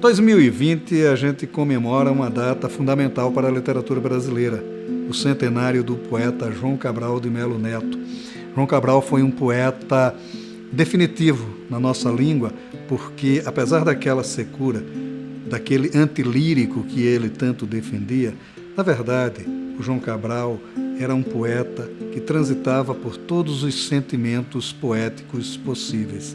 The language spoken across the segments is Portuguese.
2020 a gente comemora uma data fundamental para a literatura brasileira, o centenário do poeta João Cabral de Melo Neto. João Cabral foi um poeta definitivo na nossa língua, porque apesar daquela secura, daquele antilírico que ele tanto defendia, na verdade, o João Cabral era um poeta que transitava por todos os sentimentos poéticos possíveis.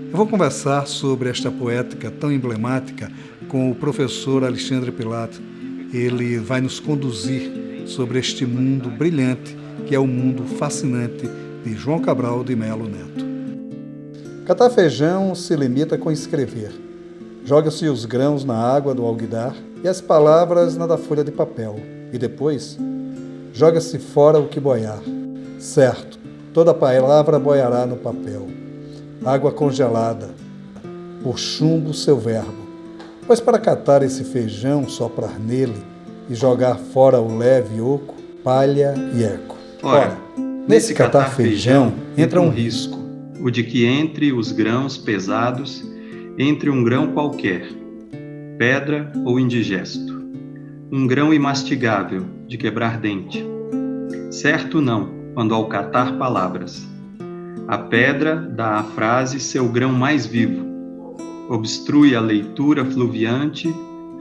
Eu vou conversar sobre esta poética tão emblemática com o professor Alexandre Pilato. Ele vai nos conduzir sobre este mundo brilhante, que é o mundo fascinante de João Cabral de Melo Neto. Catar feijão se limita com escrever. Joga-se os grãos na água do alguidar e as palavras na da folha de papel. E depois, joga-se fora o que boiar. Certo, toda palavra boiará no papel. Água congelada, por chumbo seu verbo. Pois para catar esse feijão, soprar nele e jogar fora o leve oco, palha e eco. Ora, nesse catar feijão entra um risco, o de que entre os grãos pesados, entre um grão qualquer, pedra ou indigesto, um grão imastigável, de quebrar dente. Certo não, quando ao catar palavras, a pedra dá à frase seu grão mais vivo, obstrui a leitura fluviante,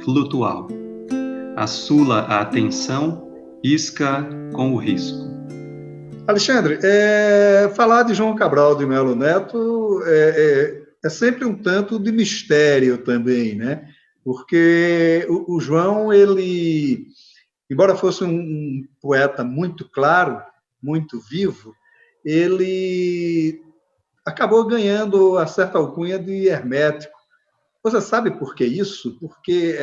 flutual, assula a atenção, isca com o risco. Alexandre, falar de João Cabral de Melo Neto é sempre um tanto de mistério também, né? Porque o João, ele, embora fosse um poeta muito claro, muito vivo, ele acabou ganhando a certa alcunha de hermético. Você sabe por que isso? Porque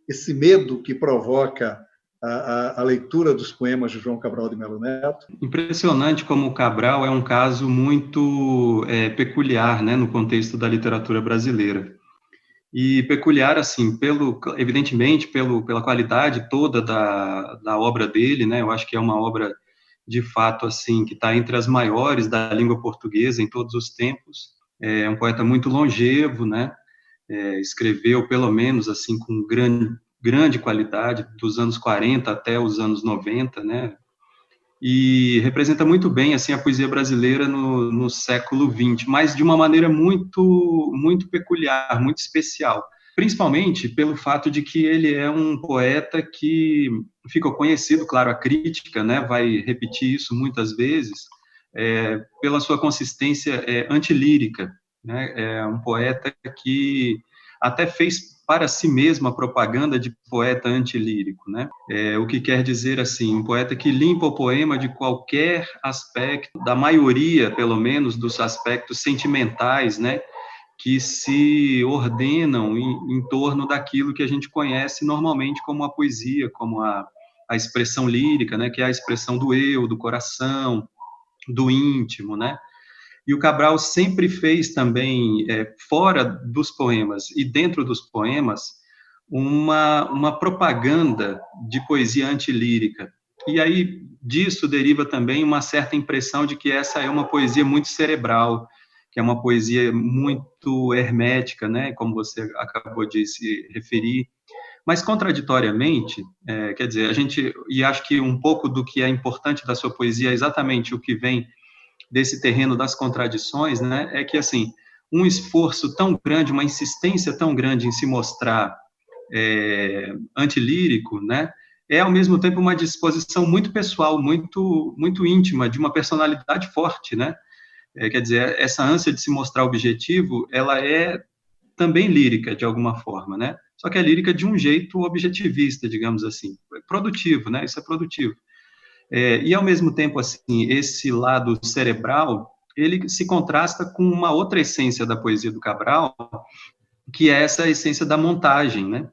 esse medo que provoca a leitura dos poemas de João Cabral de Melo Neto? Impressionante como o Cabral é um caso muito peculiar, né, no contexto da literatura brasileira. E peculiar, assim, evidentemente, pela qualidade toda da obra dele, né? Eu acho que é uma obra, de fato, assim, que está entre as maiores da língua portuguesa em todos os tempos. É um poeta muito longevo, né? Escreveu, pelo menos, assim, com grande qualidade, dos anos 40 até os anos 90, né? E representa muito bem, assim, a poesia brasileira no século XX, mas de uma maneira muito, muito peculiar, muito especial, principalmente pelo fato de que ele é um poeta que ficou conhecido, claro, a crítica, né, vai repetir isso muitas vezes, pela sua consistência antilírica, né, é um poeta que até fez para si mesmo a propaganda de poeta antilírico, né? O que quer dizer, assim, um poeta que limpa o poema de qualquer aspecto, da maioria, pelo menos, dos aspectos sentimentais, né? Que se ordenam em torno daquilo que a gente conhece normalmente como a poesia, como a expressão lírica, né? Que é a expressão do eu, do coração, do íntimo, né? E o Cabral sempre fez também, fora dos poemas e dentro dos poemas, uma propaganda de poesia antilírica. E aí disso deriva também uma certa impressão de que essa é uma poesia muito cerebral, que é uma poesia muito hermética, né, como você acabou de se referir. Mas, contraditoriamente, quer dizer, e acho que um pouco do que é importante da sua poesia é exatamente o que vem desse terreno das contradições, né, é que, assim, um esforço tão grande, uma insistência tão grande em se mostrar antilírico, né, é, ao mesmo tempo, uma disposição muito pessoal, muito, muito íntima, de uma personalidade forte, né, quer dizer, essa ânsia de se mostrar objetivo, ela é também lírica, de alguma forma, né, só que é lírica de um jeito objetivista, digamos assim, produtivo, né, isso é produtivo. E, ao mesmo tempo, assim, esse lado cerebral, ele se contrasta com uma outra essência da poesia do Cabral, que é essa essência da montagem, né?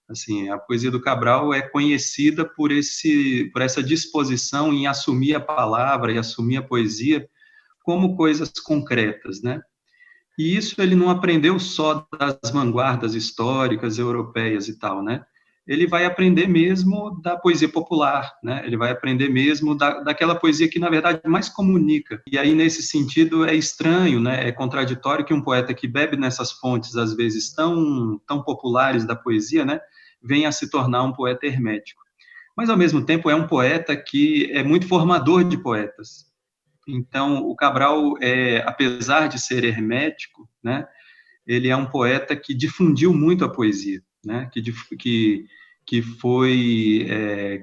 Assim, a poesia do Cabral é conhecida por essa disposição em assumir a palavra e assumir a poesia como coisas concretas, né? E isso ele não aprendeu só das vanguardas históricas europeias e tal, né? ele vai aprender mesmo da poesia popular, né? Ele vai aprender mesmo daquela poesia que, na verdade, mais comunica. E aí, nesse sentido, é estranho, né? É contraditório que um poeta que bebe nessas fontes, às vezes, tão populares da poesia, né? Venha a se tornar um poeta hermético. Mas, ao mesmo tempo, é um poeta que é muito formador de poetas. Então, o Cabral, apesar de ser hermético, né? Ele é um poeta que difundiu muito a poesia, né? Que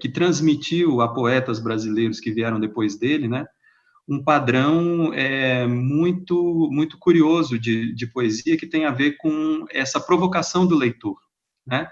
transmitiu a poetas brasileiros que vieram depois dele, né? Um padrão muito curioso de poesia que tem a ver com essa provocação do leitor, né?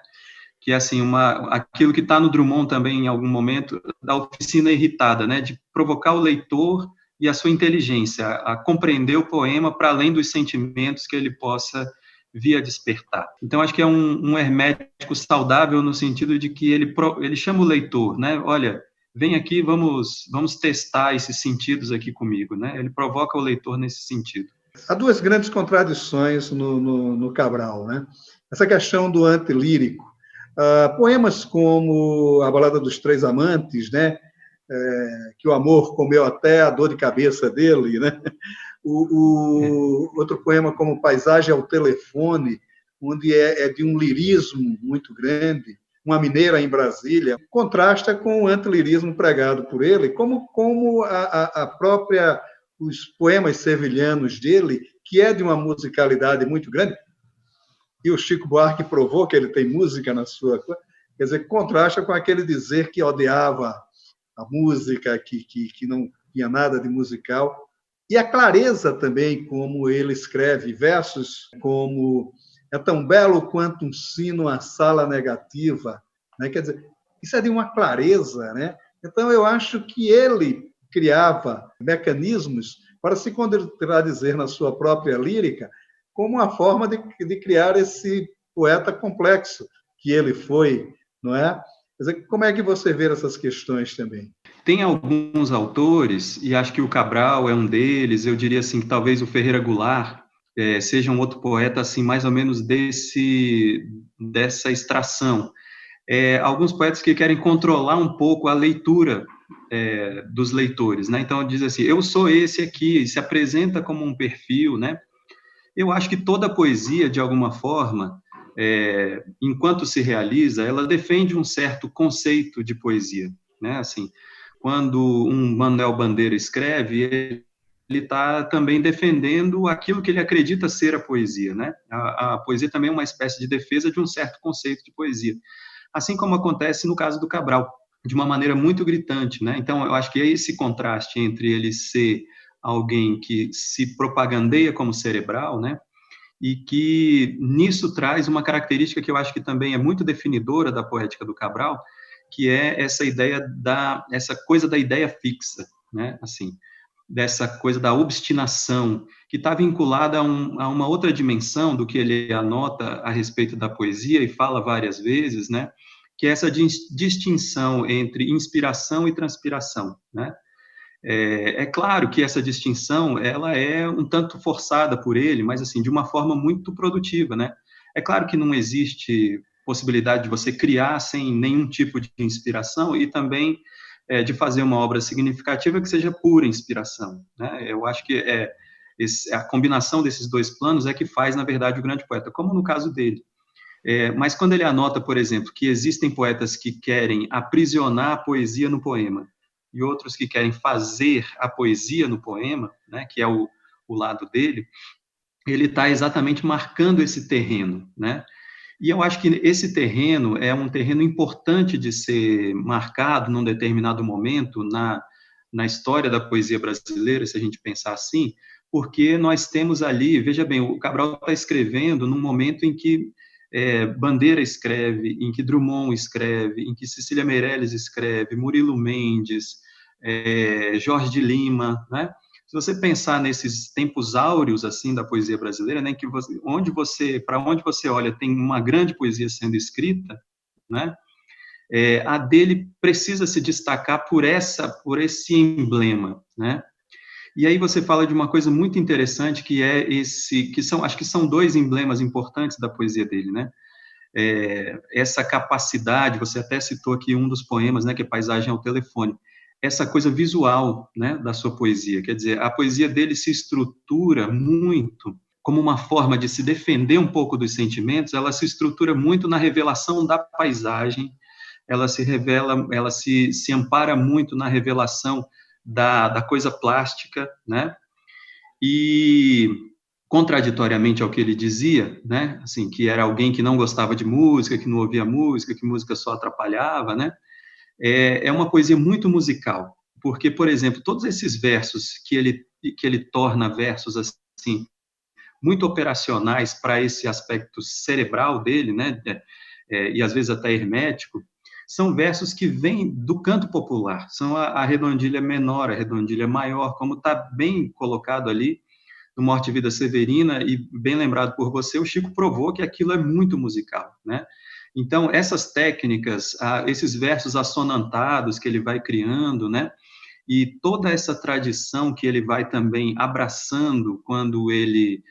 Que é assim aquilo que está no Drummond também em algum momento da oficina irritada, né? De provocar o leitor e a sua inteligência a compreender o poema para além dos sentimentos que ele possa via despertar. Então, acho que é um hermético saudável no sentido de que ele chama o leitor, né? Olha, vem aqui, vamos testar esses sentidos aqui comigo, né? Ele provoca o leitor nesse sentido. Há duas grandes contradições no Cabral, né? Essa questão do antilírico. Poemas como A Balada dos Três Amantes, né? Que o amor comeu até a dor de cabeça dele, né? Outro poema como Paisagem ao Telefone, onde é de um lirismo muito grande, Uma Mineira em Brasília, contrasta com o antilirismo pregado por ele, como a própria, os poemas sevilhanos dele, que é de uma musicalidade muito grande, e o Chico Buarque provou que ele tem música na sua coisa, quer dizer, contrasta com aquele dizer que odiava a música, que não tinha nada de musical, e a clareza também como ele escreve versos como é tão belo quanto um sino à sala negativa, né? Quer dizer, isso é de uma clareza, né? Então eu acho que ele criava mecanismos para se contradizer na sua própria lírica como uma forma de criar esse poeta complexo que ele foi, não é? Quer dizer, como é que você vê essas questões também? Tem alguns autores, e acho que o Cabral é um deles, eu diria assim, que talvez o Ferreira Goulart seja um outro poeta, assim, mais ou menos dessa extração. Alguns poetas que querem controlar um pouco a leitura dos leitores, né? Então, diz assim, eu sou esse aqui, se apresenta como um perfil, né? Eu acho que toda poesia, de alguma forma, enquanto se realiza, ela defende um certo conceito de poesia, né? Assim, quando um Manuel Bandeira escreve, ele está também defendendo aquilo que ele acredita ser a poesia, né? A poesia também é uma espécie de defesa de um certo conceito de poesia, assim como acontece no caso do Cabral, de uma maneira muito gritante, né? Então, eu acho que é esse contraste entre ele ser alguém que se propagandeia como cerebral, né? E que nisso traz uma característica que eu acho que também é muito definidora da poética do Cabral, que é essa essa coisa da ideia fixa, né? Assim, dessa coisa da obstinação, que está vinculada a uma outra dimensão do que ele anota a respeito da poesia e fala várias vezes, né? Que é essa distinção entre inspiração e transpiração, né? Claro que essa distinção ela é um tanto forçada por ele, mas assim de uma forma muito produtiva, né? É claro que não existe possibilidade de você criar sem nenhum tipo de inspiração e também de fazer uma obra significativa que seja pura inspiração, né? Eu acho que a combinação desses dois planos é que faz, na verdade, o grande poeta, como no caso dele. Mas quando ele anota, por exemplo, que existem poetas que querem aprisionar a poesia no poema e outros que querem fazer a poesia no poema, né, que é o lado dele, ele está exatamente marcando esse terreno, né? E eu acho que esse terreno é um terreno importante de ser marcado num determinado momento na história da poesia brasileira, se a gente pensar assim, porque nós temos ali, veja bem, o Cabral está escrevendo num momento em que Bandeira escreve, em que Drummond escreve, em que Cecília Meirelles escreve, Murilo Mendes, Jorge de Lima, né? Se você pensar nesses tempos áureos assim da poesia brasileira, né, que para onde você olha tem uma grande poesia sendo escrita, né? A dele precisa se destacar por esse emblema, né? E aí você fala de uma coisa muito interessante que acho que são dois emblemas importantes da poesia dele, né? essa capacidade, você até citou aqui um dos poemas, né, que é Paisagem ao Telefone, essa coisa visual, né, da sua poesia, quer dizer, a poesia dele se estrutura muito como uma forma de se defender um pouco dos sentimentos, ela se estrutura muito na revelação da paisagem, ela se revela, ela se ampara muito na revelação da coisa plástica, né, e contraditoriamente ao que ele dizia, né, assim, que era alguém que não gostava de música, que não ouvia música, que música só atrapalhava, né, é uma poesia muito musical, porque, por exemplo, todos esses versos que ele torna versos, assim, muito operacionais para esse aspecto cerebral dele, né, e às vezes até hermético, são versos que vêm do canto popular, são a redondilha menor, a redondilha maior, como está bem colocado ali no Morte e Vida Severina, e bem lembrado por você, o Chico provou que aquilo é muito musical, né? Então, essas técnicas, esses versos assonantados que ele vai criando, né? E toda essa tradição que ele vai também abraçando quando ele,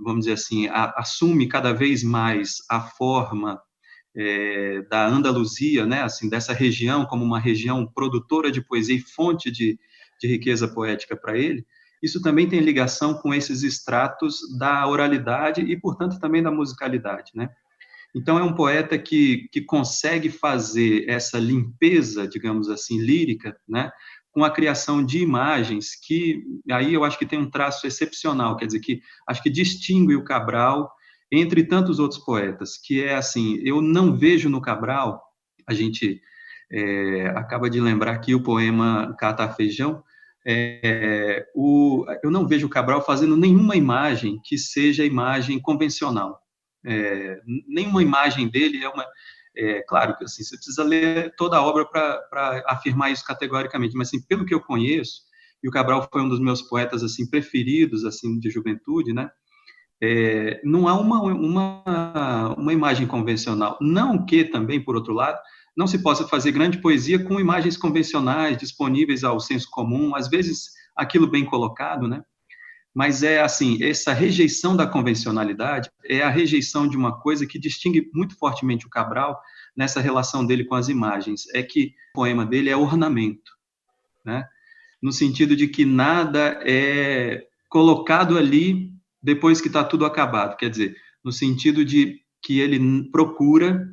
vamos dizer assim, assume cada vez mais a forma da Andaluzia, né, assim, dessa região como uma região produtora de poesia e fonte de riqueza poética para ele, isso também tem ligação com esses estratos da oralidade e, portanto, também da musicalidade, né? Então, é um poeta que consegue fazer essa limpeza, digamos assim, lírica, né, com a criação de imagens que, aí eu acho que tem um traço excepcional, quer dizer, que acho que distingue o Cabral entre tantos outros poetas, que é assim, eu não vejo no Cabral, a gente acaba de lembrar aqui o poema Catar Feijão, eu não vejo o Cabral fazendo nenhuma imagem que seja imagem convencional. Nenhuma imagem dele claro que assim, você precisa ler toda a obra para afirmar isso categoricamente, mas assim, pelo que eu conheço, e o Cabral foi um dos meus poetas assim preferidos assim de juventude, né? Não há uma imagem convencional. Não que também, por outro lado, não se possa fazer grande poesia com imagens convencionais disponíveis ao senso comum, às vezes aquilo bem colocado, né? Mas é assim, essa rejeição da convencionalidade é a rejeição de uma coisa que distingue muito fortemente o Cabral nessa relação dele com as imagens, é que o poema dele é ornamento, né? No sentido de que nada é colocado ali depois que está tudo acabado, quer dizer, no sentido de que ele procura,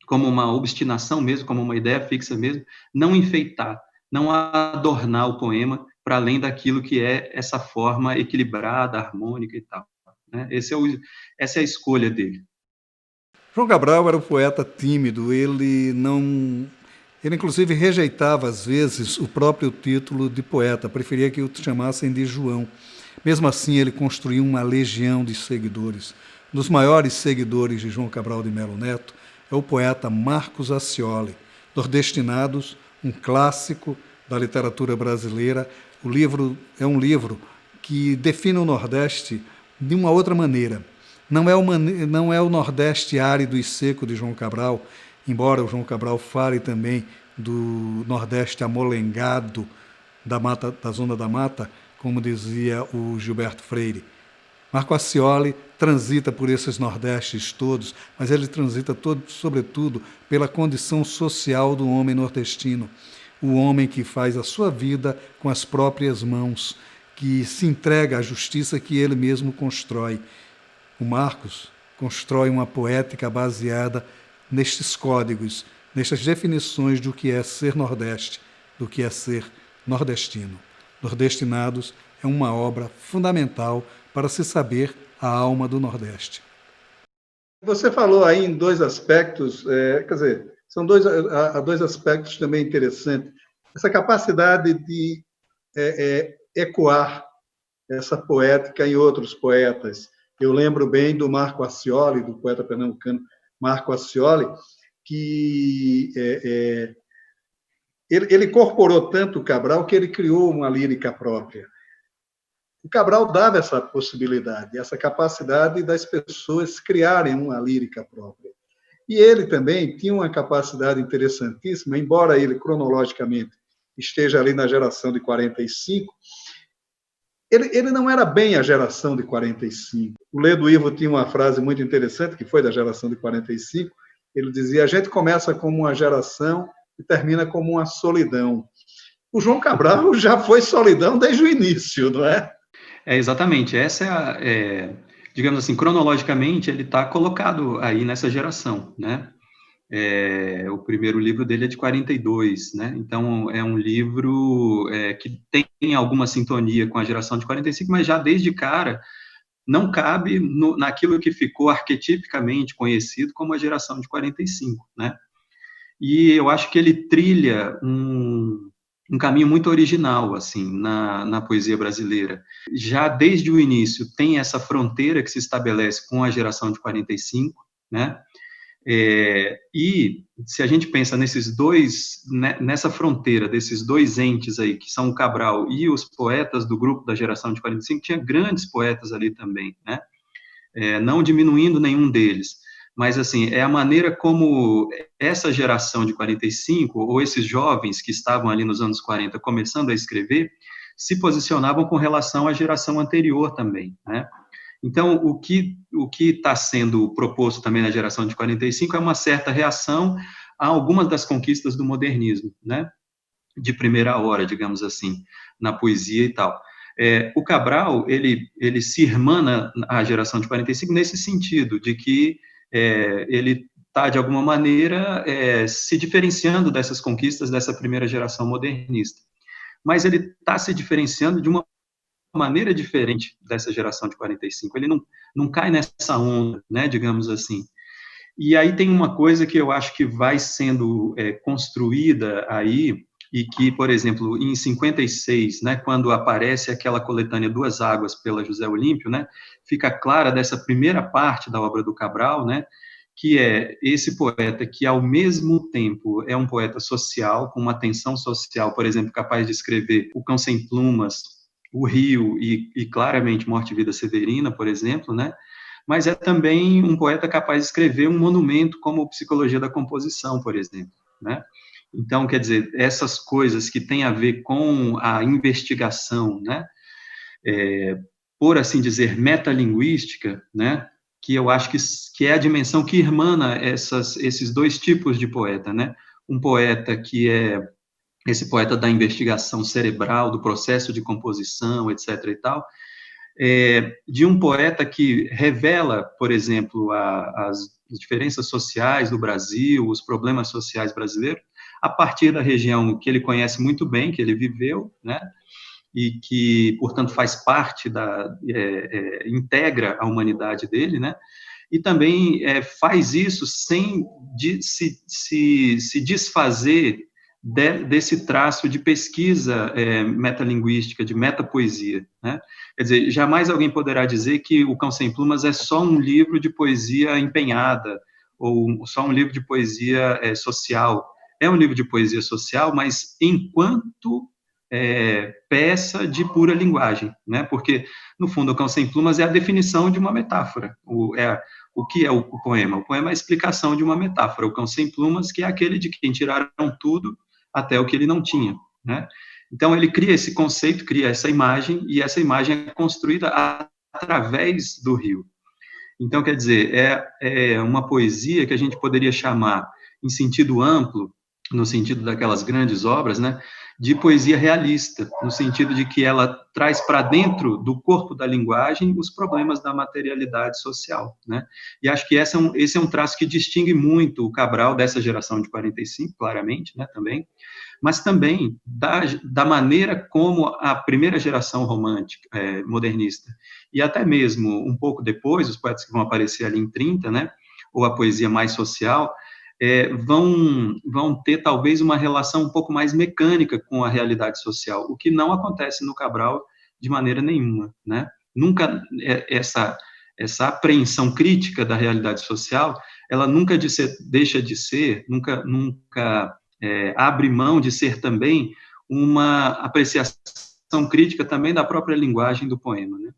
como uma obstinação mesmo, como uma ideia fixa mesmo, não enfeitar, não adornar o poema para além daquilo que é essa forma equilibrada, harmônica e tal, né? Essa é a escolha dele. João Cabral era um poeta tímido, ele inclusive rejeitava às vezes o próprio título de poeta, preferia que o chamassem de João. Mesmo assim, ele construiu uma legião de seguidores. Um dos maiores seguidores de João Cabral de Melo Neto é o poeta Marcos Accioli, Nordestinados, um clássico da literatura brasileira. O livro é um livro que define o Nordeste de uma outra maneira. Não é o Nordeste árido e seco de João Cabral, embora o João Cabral fale também do Nordeste amolengado da Zona da Mata, como dizia o Gilberto Freire. Marco Accioli transita por esses Nordestes todos, mas ele transita sobretudo pela condição social do homem nordestino, o homem que faz a sua vida com as próprias mãos, que se entrega à justiça que ele mesmo constrói. O Marcos constrói uma poética baseada nestes códigos, nestas definições do que é ser Nordeste, do que é ser nordestino. Nordestinados é uma obra fundamental para se saber a alma do Nordeste. Você falou aí em dois aspectos, quer dizer, há dois aspectos também interessantes. Essa capacidade de ecoar essa poética em outros poetas. Eu lembro bem do Marco Accioli, do poeta pernambucano Marco Accioli, que ele incorporou tanto o Cabral que ele criou uma lírica própria. O Cabral dava essa possibilidade, essa capacidade das pessoas criarem uma lírica própria. E ele também tinha uma capacidade interessantíssima, embora ele cronologicamente esteja ali na geração de 45, ele não era bem a geração de 45. O Ledo Ivo tinha uma frase muito interessante, que foi da geração de 45. Ele dizia: a gente começa como uma geração e termina como uma solidão. O João Cabral já foi solidão desde o início, não é? Exatamente. Essa digamos assim, cronologicamente, ele está colocado aí nessa geração, né? O primeiro livro dele é de 42, né? Então, é um livro que tem alguma sintonia com a geração de 45, mas já desde cara não cabe naquilo que ficou arquetipicamente conhecido como a geração de 45, né? E eu acho que ele trilha um caminho muito original, assim, na poesia brasileira. Já desde o início tem essa fronteira que se estabelece com a geração de 45, né? E se a gente pensa nesses dois, nessa fronteira desses dois entes aí, que são o Cabral e os poetas do grupo da geração de 45, tinha grandes poetas ali também, né? Não diminuindo nenhum deles, mas assim, é a maneira como essa geração de 45, ou esses jovens que estavam ali nos anos 40 começando a escrever, se posicionavam com relação à geração anterior também, né? Então, o que está sendo proposto também na geração de 45 é uma certa reação a algumas das conquistas do modernismo, né? De primeira hora, digamos assim, na poesia e tal. O Cabral, ele se irmana à geração de 45 nesse sentido, de que ele está, de alguma maneira, se diferenciando dessas conquistas dessa primeira geração modernista. Mas ele está se diferenciando de uma maneira diferente dessa geração de 45. Ele não cai nessa onda, né, digamos assim. E aí tem uma coisa que eu acho que vai sendo construída aí, e que, por exemplo, em 56, né, quando aparece aquela coletânea Duas Águas pela José Olímpio, né, fica clara dessa primeira parte da obra do Cabral, né, que é esse poeta que, ao mesmo tempo, é um poeta social, com uma tensão social, por exemplo, capaz de escrever O Cão Sem Plumas, O Rio e claramente Morte e Vida Severina, por exemplo, né, mas é também um poeta capaz de escrever um monumento como Psicologia da Composição, por exemplo, né? Então, quer dizer, essas coisas que têm a ver com a investigação, né, por assim dizer, metalinguística, né, que eu acho que é a dimensão que irmana esses dois tipos de poeta, né? Um poeta que é esse poeta da investigação cerebral, do processo de composição, etc. e tal, de um poeta que revela, por exemplo, as diferenças sociais do Brasil, os problemas sociais brasileiros, a partir da região que ele conhece muito bem, que ele viveu, né, e que, portanto, faz parte integra a humanidade dele, né, e também faz isso sem se desfazer desse traço de pesquisa metalinguística, de metapoesia, né? Quer dizer, jamais alguém poderá dizer que O Cão Sem Plumas é só um livro de poesia empenhada, ou só um livro de poesia social. É um livro de poesia social, mas enquanto peça de pura linguagem, né? Porque, no fundo, O Cão Sem Plumas é a definição de uma metáfora. O que é o poema? O poema é a explicação de uma metáfora. O Cão Sem Plumas, que é aquele de quem tiraram tudo até o que ele não tinha, né? Então, ele cria esse conceito, cria essa imagem, e essa imagem é construída através do rio. Então, quer dizer, é uma poesia que a gente poderia chamar, em sentido amplo, no sentido daquelas grandes obras, né, de poesia realista, no sentido de que ela traz para dentro do corpo da linguagem os problemas da materialidade social, né? E acho que esse é um traço que distingue muito o Cabral dessa geração de 45, claramente, né, também, mas também da maneira como a primeira geração romântica, modernista, e até mesmo um pouco depois, os poetas que vão aparecer ali em 30, né, ou a poesia mais social, vão ter talvez uma relação um pouco mais mecânica com a realidade social, o que não acontece no Cabral de maneira nenhuma, né? Nunca essa apreensão crítica da realidade social, ela nunca deixa de ser, nunca abre mão de ser também uma apreciação crítica também da própria linguagem do poema, né?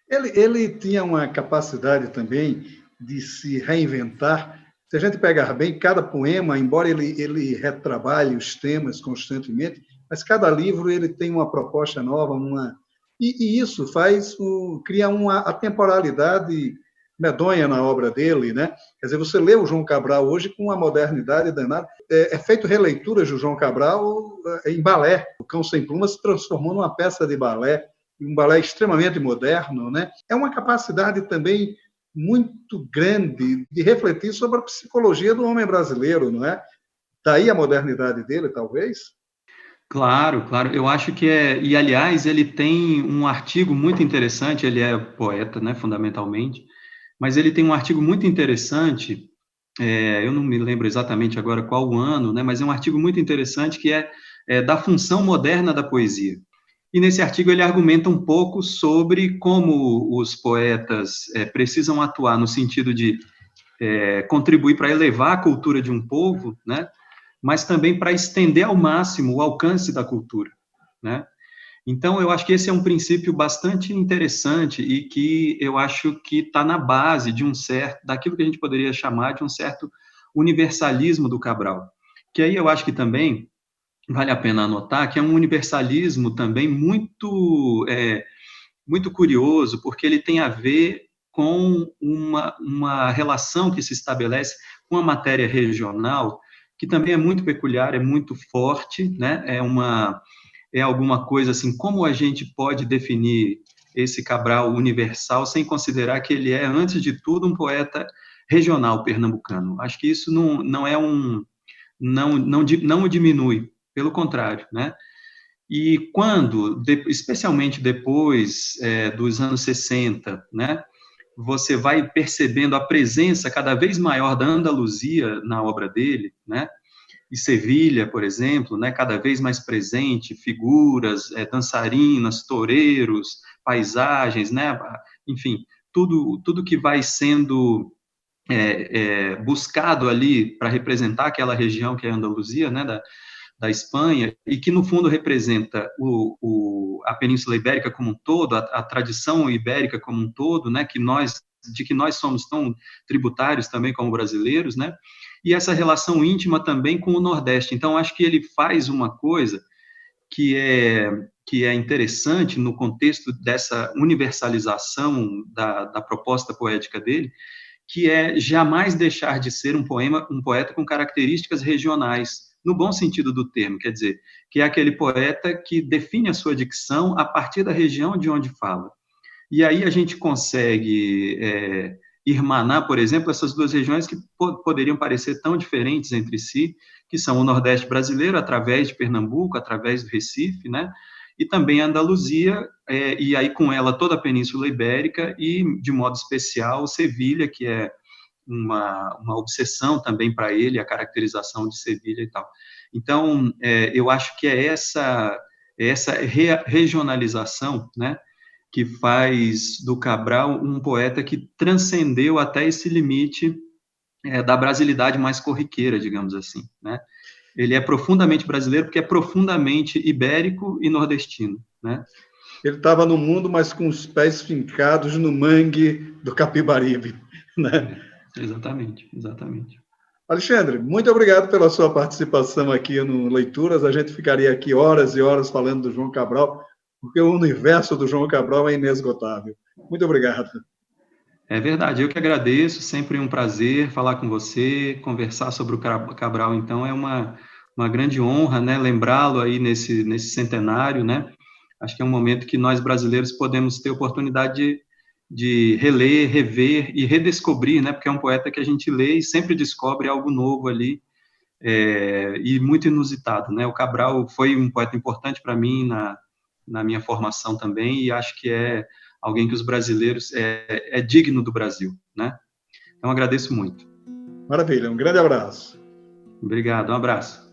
Ele tinha uma capacidade também de se reinventar. Se a gente pegar bem, cada poema, embora ele retrabalhe os temas constantemente, mas cada livro ele tem uma proposta nova, E isso cria uma atemporalidade medonha na obra dele, né? Quer dizer, você lê o João Cabral hoje com uma modernidade danada. É feito releituras do João Cabral em balé. O Cão Sem Plumas se transformou numa peça de balé, um balé extremamente moderno, né? É uma capacidade também muito grande de refletir sobre a psicologia do homem brasileiro, não é? Daí a modernidade dele, talvez? Claro, claro. Eu acho que é. E, aliás, ele tem um artigo muito interessante. Ele é poeta, né, fundamentalmente, mas ele tem um artigo muito interessante. Eu não me lembro exatamente agora qual o ano, né, mas é um artigo muito interessante que é da função moderna da poesia. E nesse artigo ele argumenta um pouco sobre como os poetas precisam atuar no sentido de contribuir para elevar a cultura de um povo, né? Mas também para estender ao máximo o alcance da cultura, né? Então, eu acho que esse é um princípio bastante interessante e que eu acho que está na base daquilo que a gente poderia chamar de um certo universalismo do Cabral. Que aí eu acho que também vale a pena anotar que é um universalismo também muito curioso, porque ele tem a ver com uma relação que se estabelece com a matéria regional, que também é muito peculiar, é muito forte, né? É alguma coisa assim, como a gente pode definir esse Cabral universal sem considerar que ele é, antes de tudo, um poeta regional pernambucano. Acho que isso não o diminui, pelo contrário, né? E especialmente depois dos anos 60, né, você vai percebendo a presença cada vez maior da Andaluzia na obra dele, né, e Sevilha, por exemplo, né, cada vez mais presente, figuras, dançarinas, toureiros, paisagens, né, enfim, tudo que vai sendo buscado ali para representar aquela região que é a Andaluzia, né, da Espanha, e que, no fundo, representa a Península Ibérica como um todo, a tradição ibérica como um todo, né, de que nós somos tão tributários também como brasileiros, né, e essa relação íntima também com o Nordeste. Então, acho que ele faz uma coisa que é interessante no contexto dessa universalização da proposta poética dele, que é jamais deixar de ser um poeta com características regionais, no bom sentido do termo, quer dizer, que é aquele poeta que define a sua dicção a partir da região de onde fala. E aí a gente consegue irmanar, por exemplo, essas duas regiões que poderiam parecer tão diferentes entre si, que são o Nordeste brasileiro, através de Pernambuco, através do Recife, né? E também a Andaluzia, e aí com ela toda a Península Ibérica e, de modo especial, Sevilha, que é uma obsessão também para ele, a caracterização de Sevilha e tal. Então, eu acho que é essa regionalização, né, que faz do Cabral um poeta que transcendeu até esse limite da brasilidade mais corriqueira, digamos assim, né? Ele é profundamente brasileiro porque é profundamente ibérico e nordestino, né? Ele estava no mundo, mas com os pés fincados no mangue do Capibaribe, né? Exatamente, exatamente. Alexandre, muito obrigado pela sua participação aqui no Leituras. A gente ficaria aqui horas e horas falando do João Cabral, porque o universo do João Cabral é inesgotável. Muito obrigado. É verdade, eu que agradeço, sempre um prazer falar com você, conversar sobre o Cabral, então é uma grande honra, né, lembrá-lo aí nesse centenário, né, acho que é um momento que nós brasileiros podemos ter oportunidade de reler, rever e redescobrir, né, porque é um poeta que a gente lê e sempre descobre algo novo ali, e muito inusitado, né, o Cabral foi um poeta importante para mim na minha formação também, e acho que é alguém que os brasileiros é digno do Brasil, né? Então agradeço muito. Maravilha, um grande abraço. Obrigado, um abraço.